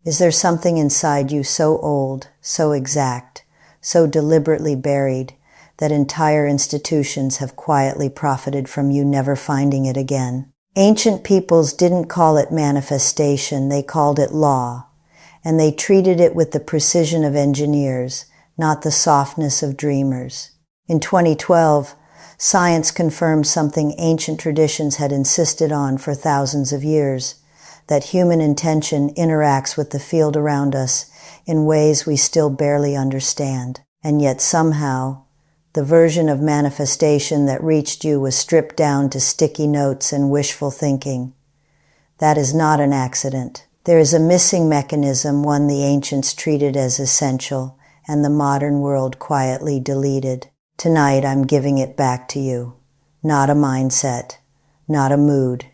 Is there something inside you so old, so exact, so deliberately buried, that entire institutions have quietly profited from you never finding it again? Ancient peoples didn't call it manifestation, they called it law, and they treated it with the precision of engineers, not the softness of dreamers. In 2012, science confirmed something ancient traditions had insisted on for thousands of years, that human intention interacts with the field around us in ways we still barely understand. And yet somehow, the version of manifestation that reached you was stripped down to sticky notes and wishful thinking. That is not an accident. There is a missing mechanism, one the ancients treated as essential, and the modern world quietly deleted. Tonight I'm giving it back to you. Not a mindset, not a mood,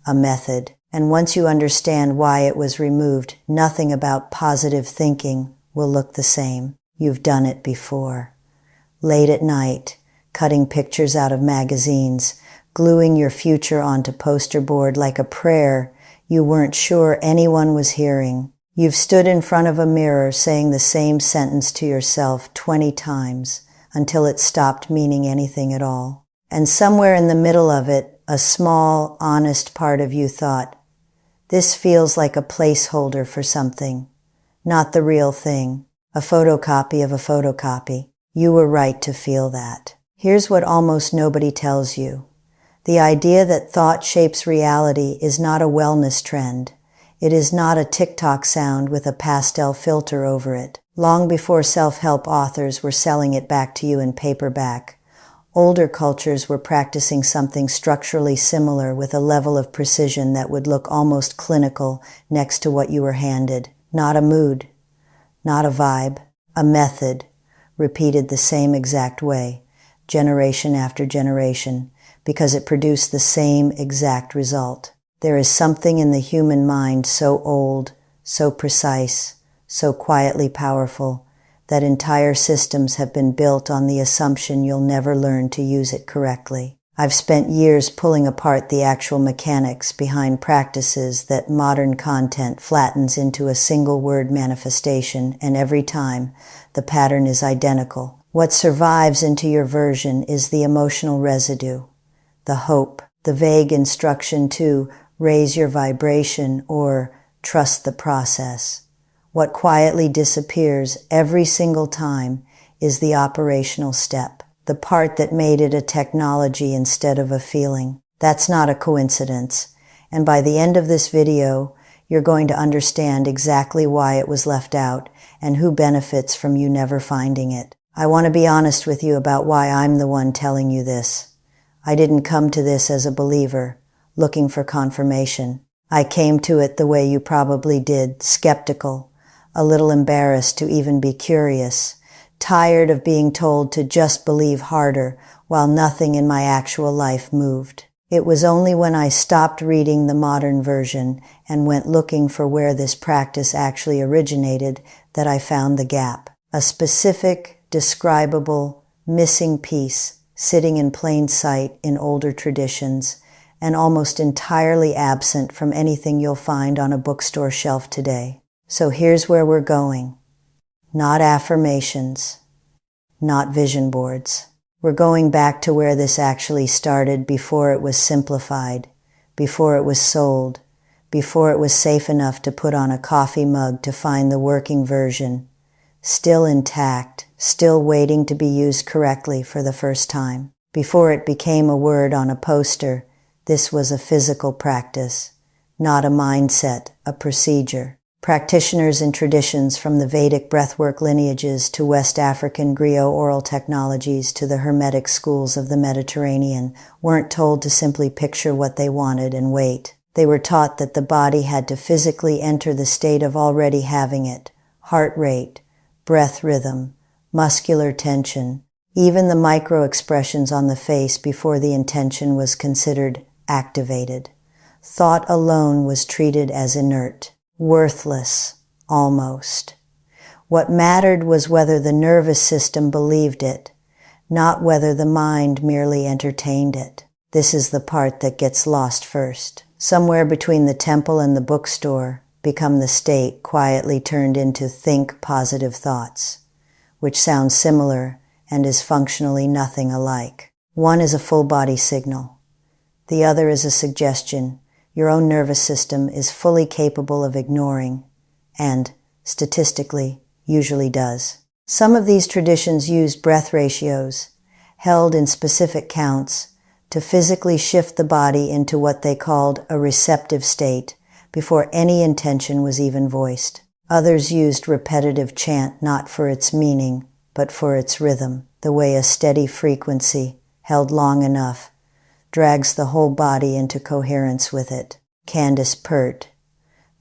a method. And once you understand why it was removed, nothing about positive thinking will look the same. You've done it before. Late at night, cutting pictures out of magazines, gluing your future onto poster board like a prayer you weren't sure anyone was hearing. You've stood in front of a mirror saying the same sentence to yourself 20 times until it stopped meaning anything at all. And somewhere in the middle of it, a small, honest part of you thought, this feels like a placeholder for something, not the real thing, a photocopy of a photocopy. You were right to feel that. Here's what almost nobody tells you. The idea that thought shapes reality is not a wellness trend. It is not a TikTok sound with a pastel filter over it. Long before self-help authors were selling it back to you in paperback, older cultures were practicing something structurally similar with a level of precision that would look almost clinical next to what you were handed. Not a mood, not a vibe, a method, repeated the same exact way, generation after generation, because it produced the same exact result. There is something in the human mind so old, so precise, so quietly powerful, that entire systems have been built on the assumption you'll never learn to use it correctly. I've spent years pulling apart the actual mechanics behind practices that modern content flattens into a single word manifestation, and every time, the pattern is identical. What survives into your version is the emotional residue, the hope, the vague instruction to raise your vibration or trust the process. What quietly disappears every single time is the operational step, the part that made it a technology instead of a feeling. That's not a coincidence, and by the end of this video, you're going to understand exactly why it was left out and who benefits from you never finding it. I want to be honest with you about why I'm the one telling you this. I didn't come to this as a believer, looking for confirmation. I came to it the way you probably did, skeptical, a little embarrassed to even be curious, tired of being told to just believe harder while nothing in my actual life moved. It was only when I stopped reading the modern version and went looking for where this practice actually originated that I found the gap. A specific, describable, missing piece sitting in plain sight in older traditions and almost entirely absent from anything you'll find on a bookstore shelf today. So here's where we're going. Not affirmations, not vision boards. We're going back to where this actually started before it was simplified, before it was sold, before it was safe enough to put on a coffee mug to find the working version, still intact, still waiting to be used correctly for the first time. Before it became a word on a poster, this was a physical practice, not a mindset, a procedure. Practitioners and traditions from the Vedic breathwork lineages to West African griot oral technologies to the Hermetic schools of the Mediterranean weren't told to simply picture what they wanted and wait. They were taught that the body had to physically enter the state of already having it, heart rate, breath rhythm, muscular tension, even the micro-expressions on the face before the intention was considered activated. Thought alone was treated as inert. Worthless, almost. What mattered was whether the nervous system believed it, not whether the mind merely entertained it. This is the part that gets lost first. Somewhere between the temple and the bookstore become the state quietly turned into think positive thoughts, which sounds similar and is functionally nothing alike. One is a full body signal. The other is a suggestion your own nervous system is fully capable of ignoring and, statistically, usually does. Some of these traditions use breath ratios, held in specific counts, to physically shift the body into what they called a receptive state before any intention was even voiced. Others used repetitive chant not for its meaning, but for its rhythm, the way a steady frequency, held long enough, drags the whole body into coherence with it. Candace Pert,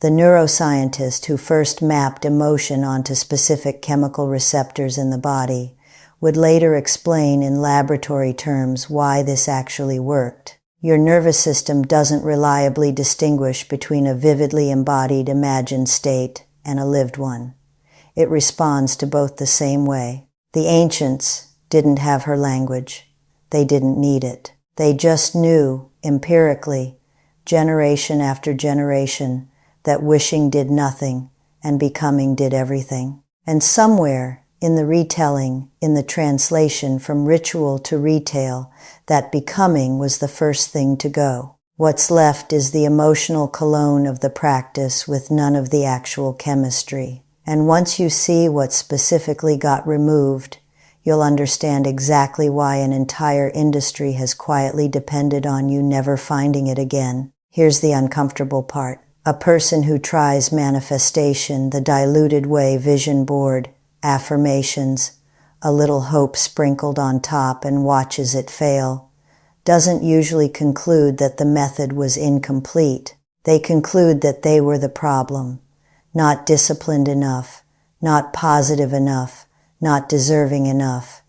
the neuroscientist who first mapped emotion onto specific chemical receptors in the body, would later explain in laboratory terms why this actually worked. Your nervous system doesn't reliably distinguish between a vividly embodied imagined state and a lived one. It responds to both the same way. The ancients didn't have her language. They didn't need it. They just knew, empirically, generation after generation, that wishing did nothing and becoming did everything. And somewhere in the retelling, in the translation from ritual to retail, that becoming was the first thing to go. What's left is the emotional cologne of the practice with none of the actual chemistry. And once you see what specifically got removed, you'll understand exactly why an entire industry has quietly depended on you never finding it again. Here's the uncomfortable part. A person who tries manifestation the diluted way, vision board, affirmations, a little hope sprinkled on top, and watches it fail, doesn't usually conclude that the method was incomplete. They conclude that they were the problem, not disciplined enough, not positive enough, not deserving enough.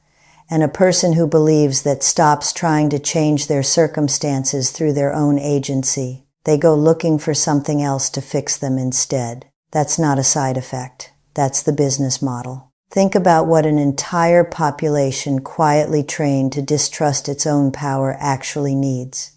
And a person who believes that stops trying to change their circumstances through their own agency. They go looking for something else to fix them instead. That's not a side effect. That's the business model. Think about what an entire population quietly trained to distrust its own power actually needs.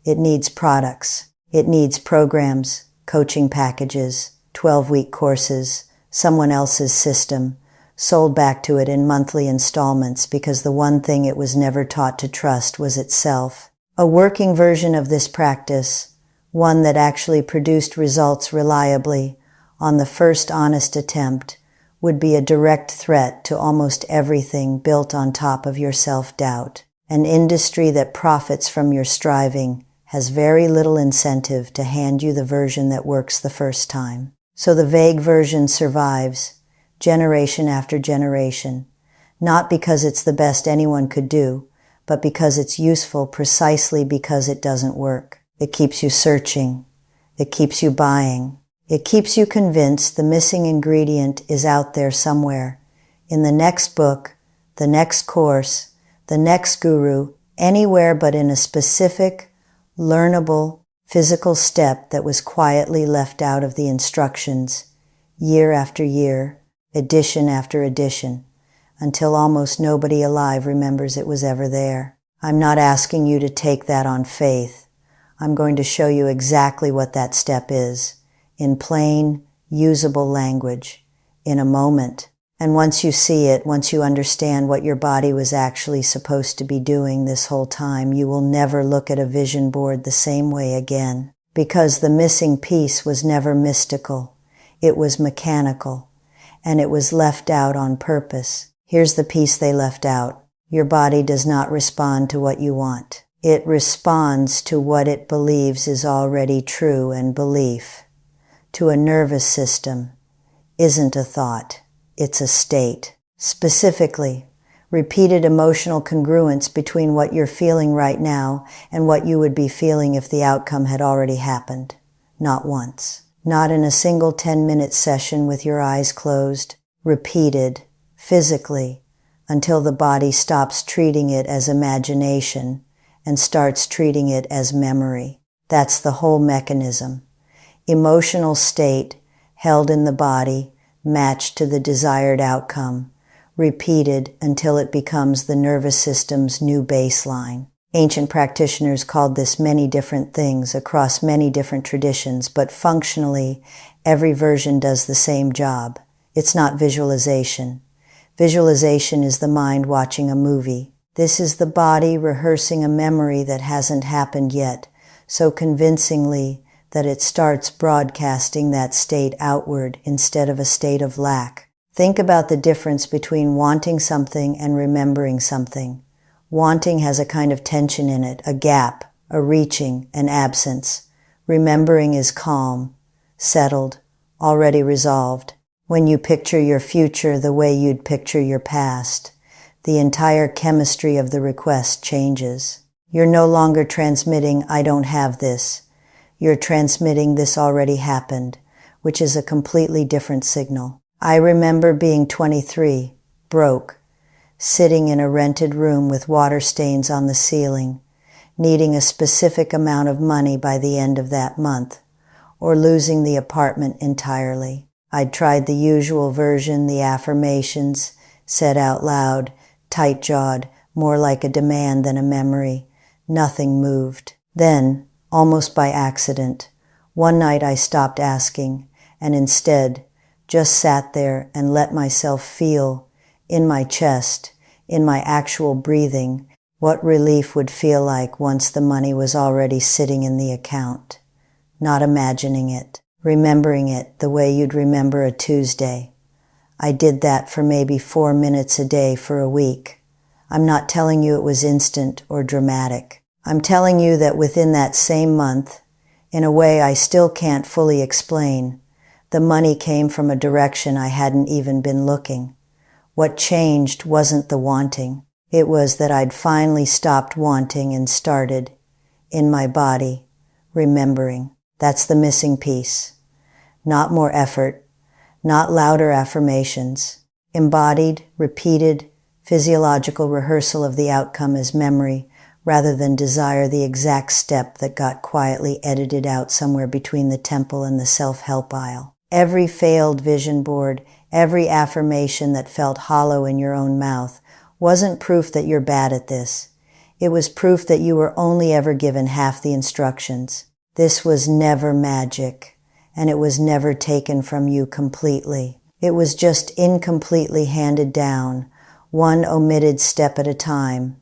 It needs products. It needs programs, coaching packages, 12-week courses, someone else's system, sold back to it in monthly installments because the one thing it was never taught to trust was itself. A working version of this practice, one that actually produced results reliably on the first honest attempt, would be a direct threat to almost everything built on top of your self-doubt. An industry that profits from your striving has very little incentive to hand you the version that works the first time. So the vague version survives, generation after generation, not because it's the best anyone could do, but because it's useful precisely because it doesn't work. It keeps you searching. It keeps you buying. It keeps you convinced the missing ingredient is out there somewhere, in the next book, the next course, the next guru, anywhere but in a specific, learnable, physical step that was quietly left out of the instructions, year after year, edition after edition, until almost nobody alive remembers it was ever there. I'm not asking you to take that on faith. I'm going to show you exactly what that step is, in plain, usable language, in a moment. And once you see it, once you understand what your body was actually supposed to be doing this whole time, you will never look at a vision board the same way again. Because the missing piece was never mystical. It was mechanical. And it was left out on purpose. Here's the piece they left out. Your body does not respond to what you want. It responds to what it believes is already true, and belief, to a nervous system, isn't a thought. It's a state. Specifically, repeated emotional congruence between what you're feeling right now and what you would be feeling if the outcome had already happened. Not once. Not in a single 10-minute session with your eyes closed. Repeated, physically, until the body stops treating it as imagination and starts treating it as memory. That's the whole mechanism. Emotional state held in the body, matched to the desired outcome, repeated until it becomes the nervous system's new baseline. Ancient practitioners called this many different things across many different traditions, but functionally, Every version does the same job. It's not visualization. Visualization is the mind watching a movie. This is the body rehearsing a memory that hasn't happened yet, so convincingly that it starts broadcasting that state outward instead of a state of lack. Think about the difference between wanting something and remembering something. Wanting has a kind of tension in it, a gap, a reaching, an absence. Remembering is calm, settled, already resolved. When you picture your future the way you'd picture your past, the entire chemistry of the request changes. You're no longer transmitting, "I don't have this." You're transmitting, "This already happened," which is a completely different signal. I remember being 23, broke, sitting in a rented room with water stains on the ceiling, needing a specific amount of money by the end of that month, or losing the apartment entirely. I'd tried the usual version, the affirmations, said out loud, tight-jawed, more like a demand than a memory. Nothing moved. Then, almost by accident, one night I stopped asking, and instead just sat there and let myself feel, in my chest, in my actual breathing, what relief would feel like once the money was already sitting in the account. Not imagining it, remembering it the way you'd remember a Tuesday. I did that for maybe 4 minutes a day for a week. I'm not telling you it was instant or dramatic. I'm telling you that within that same month, in a way I still can't fully explain, the money came from a direction I hadn't even been looking. What changed wasn't the wanting. It was that I'd finally stopped wanting and started, in my body, remembering. That's the missing piece. Not more effort, not louder affirmations. Embodied, repeated, physiological rehearsal of the outcome as memory, rather than desire the exact step that got quietly edited out somewhere between the temple and the self-help aisle. Every failed vision board, every affirmation that felt hollow in your own mouth, wasn't proof that you're bad at this. It was proof that you were only ever given half the instructions. This was never magic, and it was never taken from you completely. It was just incompletely handed down, one omitted step at a time,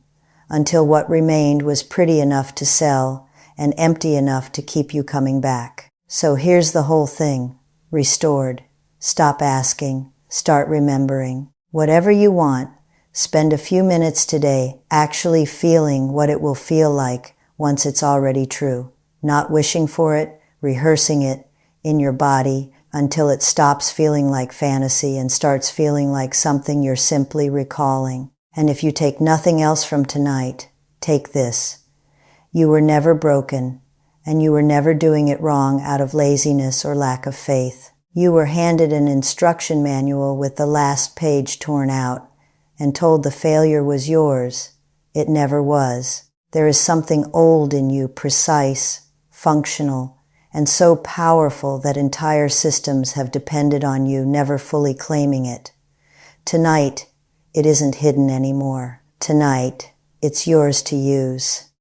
until what remained was pretty enough to sell and empty enough to keep you coming back. So here's the whole thing, restored. Stop asking, start remembering. Whatever you want, spend a few minutes today actually feeling what it will feel like once it's already true. Not wishing for it, rehearsing it in your body until it stops feeling like fantasy and starts feeling like something you're simply recalling. And if you take nothing else from tonight, take this. You were never broken, and you were never doing it wrong out of laziness or lack of faith. You were handed an instruction manual with the last page torn out and told the failure was yours. It never was. There is something old in you, precise, functional, and so powerful that entire systems have depended on you never fully claiming it. Tonight, it isn't hidden anymore. Tonight, it's yours to use.